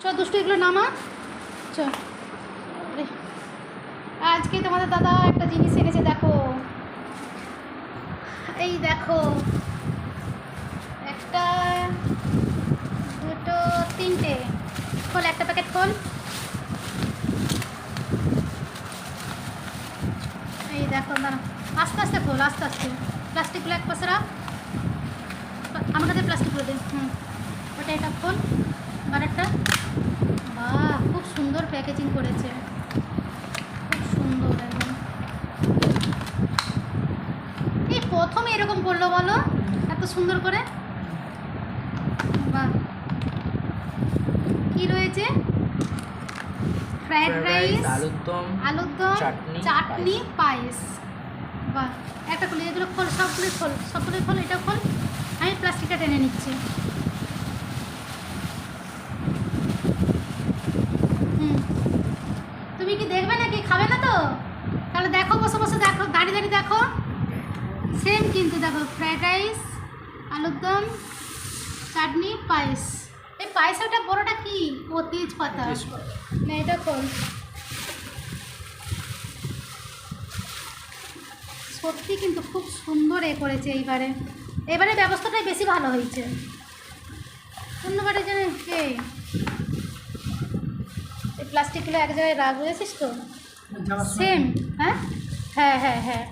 চ দুষ্টু এগুলো নামা। চ আজকে তোমাদের দাদা একটা জিনিস এনেছে, দেখো এই দেখো, একটা দুটো তিনটে, খোল একটা প্যাকেট খোল। এই দেখো, দাঁড়া আস্তে আস্তে খোল, আস্তে আস্তে। প্লাস্টিকগুলো এক পাশে রাখ, আমার কাছে প্লাস্টিকগুলো দে। ওটা এটা খোল, আর একটা। বাহ, খুব সুন্দর প্যাকেজিং করেছে, খুব সুন্দর একদম। এই প্রথমে এরকম করলো বলো, এত সুন্দর করে। বাহ, কি রয়েছে? ফ্রাইড রাইস, আলুর দম, চাটনি, পায়েস। বাহ, একটা খুলে, এগুলো খোল, সবগুলোই খোল, সবগুলোই খোল, এটা খোল। আমি প্লাস্টিকটা টেনে নিচ্ছি। তুমি কি দেখবে নাকি, খাবে না তো? তাহলে দেখো, বসে বসে দেখো, দাঁড়িয়ে দাঁড়িয়ে দেখো। সেম কিন্তু দেখো, ফ্রাইড রাইস, আলুর দম, চাটনি, পায়েস। এই পায়েসটা বড়টা কি? ও তেজপাতা না, এটা খোল। সত্যি কিন্তু খুব সুন্দর এ করেছে এইবারে। এবারে ব্যবস্থাটাই বেশি ভালো হয়েছে। অন্যবারে যেন কে এই প্লাস্টিকগুলো এক জায়গায় রাখ, বুঝেছিস তো? সেম। হ্যাঁ হ্যাঁ হ্যাঁ হ্যাঁ,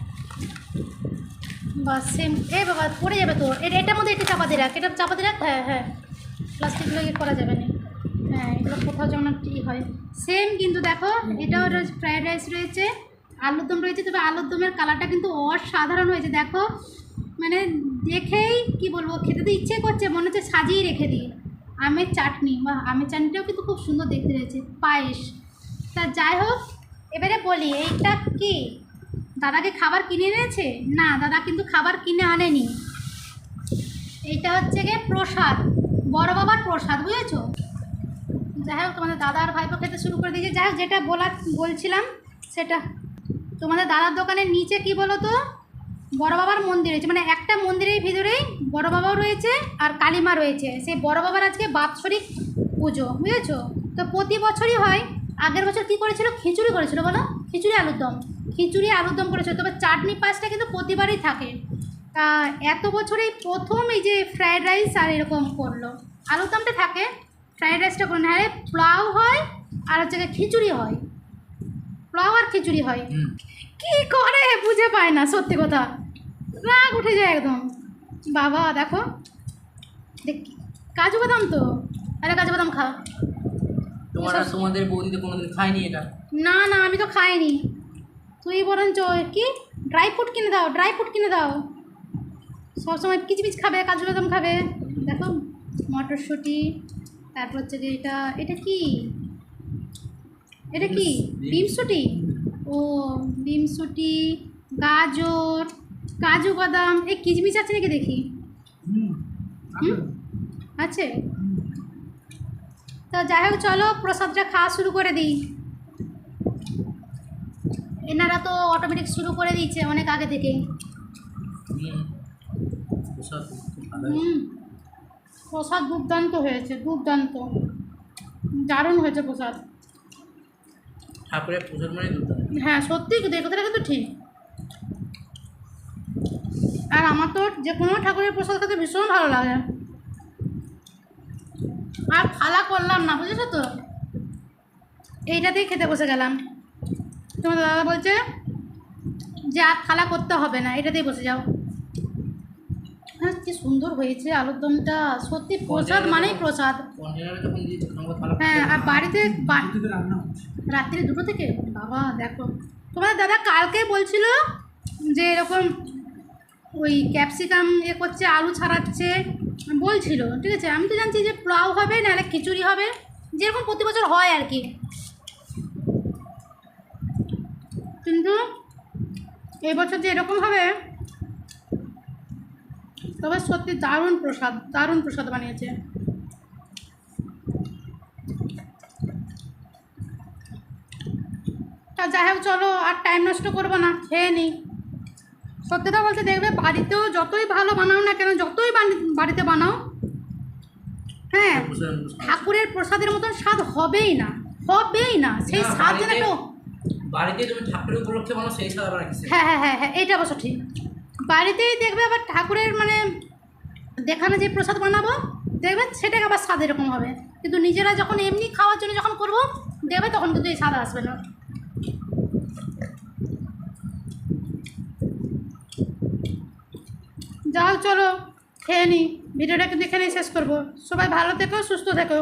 বাস সেম। এ বাবা, পড়ে যাবে তো। এটার মধ্যে এটা চাপা দিয়ে রাখ, এটা চাপা দিয়ে রাখ। হ্যাঁ হ্যাঁ, প্লাস্টিকগুলো ইয়ে করা যাবে না। হ্যাঁ, এগুলো কোথাও যেমন ই হয়। সেম কিন্তু দেখো, এটাও ফ্রাইড রাইস রয়েছে, আলুর দম রয়েছে। তবে আলুর দমের কালারটা কিন্তু অসাধারণ হয়েছে, দেখো। মানে দেখেই কি বলবো, খেতে তো ইচ্ছে করছে, মনে হচ্ছে সাজিয়ে রেখে দিই। আমের চাটনি, বা আমের চাটনিটাও কিন্তু খুব সুন্দর দেখতে রয়েছে। পায়েস। তা যাই হোক, এবারে বলি, এইটা কি দাদাকে খাবার কিনে এনেছে? না, দাদা কিন্তু খাবার কিনে আনেনি। এইটা হচ্ছে গিয়ে প্রসাদ, বড় বাবার প্রসাদ, বুঝেছো? যাই হোক, তোমাদের দাদা আর ভাইপো খেতে শুরু করে দিয়েছে। যাই হোক, যেটা বলছিলাম সেটা, তোমাদের দাদার দোকানের নিচে কি বলো তো, বড় বাবার মন্দির রয়েছে। মানে একটা মন্দিরের ভিতরেই বড় বাবাও রয়েছে আর কালীমা রয়েছে। সেই বড় বাবার আজকে বাৎসরিক পুজো, বুঝেছো? তো প্রতি বছরই হয়। আগের বছর কী করেছিল? খিচুড়ি করেছিল, বলো? খিচুড়ি আলুর দম, খিচুড়ি আলুর দম করেছিল। তবে চাটনি পাঁচটা কিন্তু প্রতিবারই থাকে। তা এত বছরেই প্রথম এই যে ফ্রায়েড রাইস আর এরকম করলো। আলুর দমটা থাকে, ফ্রায়েড রাইসটা করে না। হ্যাঁ, পোলাও হয় আর হচ্ছে খিচুড়ি হয়, পোলাও আর খিচুড়ি হয়। কি করে বুঝে পায় না, সত্যি কথা, রাগ উঠে যায় একদম। বাবা দেখো, দেখ কাজু বাদাম তো, আরে কাজু বাদাম খা। তোমাদের বৌদি তো কোনোদিন খায়নি এটা। না না, আমি তো খাইনি। তুই বরঞ্চ কি ড্রাই ফ্রুট কিনে দাও, ড্রাই ফ্রুট কিনে দাও। সবসময় কিচমিচ খাবে, কাজু বাদাম খাবে। দেখো, মটরশুঁটি, তারপর হচ্ছে যে এটা, এটা কি, এটা কি বিমসুটি? ও বিমসুটি, গাজর, কাজু বাদাম। এই কিচমিচ আছে নাকি দেখি? আছে। তো যাই হোক, চলো প্রসাদটা খাওয়া শুরু করে দিই। এনারা তো অটোমেটিক শুরু করে দিয়েছে অনেক আগে থেকেই। প্রসাদ দুর্দান্ত হয়েছে, দুর্দান্ত, দারুণ হয়েছে প্রসাদ। ঠাকুরের প্রসাদ মানে দুর্দান্ত। হ্যাঁ সত্যি, কিন্তু এই কথাটা কিন্তু ঠিক। আর আমার তো যে কোনো ঠাকুরের প্রসাদ খেতে ভীষণ ভালো লাগে। আর খালা করলাম না, বুঝেছো তো? এইটাতেই খেতে বসে গেলাম। তোমার দাদা বলছে যে আর খালা করতে হবে না, এটাতেই বসে যাও। হ্যাঁ, কি সুন্দর হয়েছে আলুর দমটা, সত্যি প্রসাদ মানেই প্রসাদ। হ্যাঁ, আর বাড়িতে রাত্রি 2টো থেকে, বাবা দেখো। তোমাদের দাদা কালকে বলছিল যে এরকম ওই ক্যাপসিকাম এ করছে, আলু ছাড়াচ্ছে বলছিল, ঠিক আছে। আমি তো জানছি যে পোলাও হবে, নাহলে খিচুড়ি হবে, যেরকম প্রতি বছর হয় আর কি। কিন্তু এবছর যে এরকম হবে, তবে সত্যি দারুণ প্রসাদ, দারুণ প্রসাদ বানিয়েছে। তা যাই হোক, চলো আর টাইম নষ্ট করবো না, খেয়ে নিই। সত্যিটা বলতে, দেখবে বাড়িতেও যতই ভালো বানাও না কেন, যতই বাড়িতে বানাও, হ্যাঁ প্রসাদ অনুষ্ঠান। ঠাকুরের প্রসাদের মতন স্বাদ হবেই না, হবেই না, সেই না, স্বাদ যেন বাড়িতে- একটা বাড়িতে তুমি ঠাকুরের উপলক্ষে বানাও সেই স্বাদ আবার কিসে? হ্যাঁ হ্যাঁ হ্যাঁ হ্যাঁ এইটা অবশ্য ঠিক। বাড়িতেই দেখবে আবার ঠাকুরের মানে দেখানো যে প্রসাদ বানাবো দেখবে সেটাকে আবার স্বাদ এরকম হবে, কিন্তু নিজেরা যখন এমনি খাওয়ার জন্য যখন করবো দেখবে তখন কিন্তু এই স্বাদ আসবে না। যাও চলো খেয়ে নিই, ভিডিওটা কিন্তু এখানেই শেষ করবো। সবাই ভালো থেকো, সুস্থ থেকো।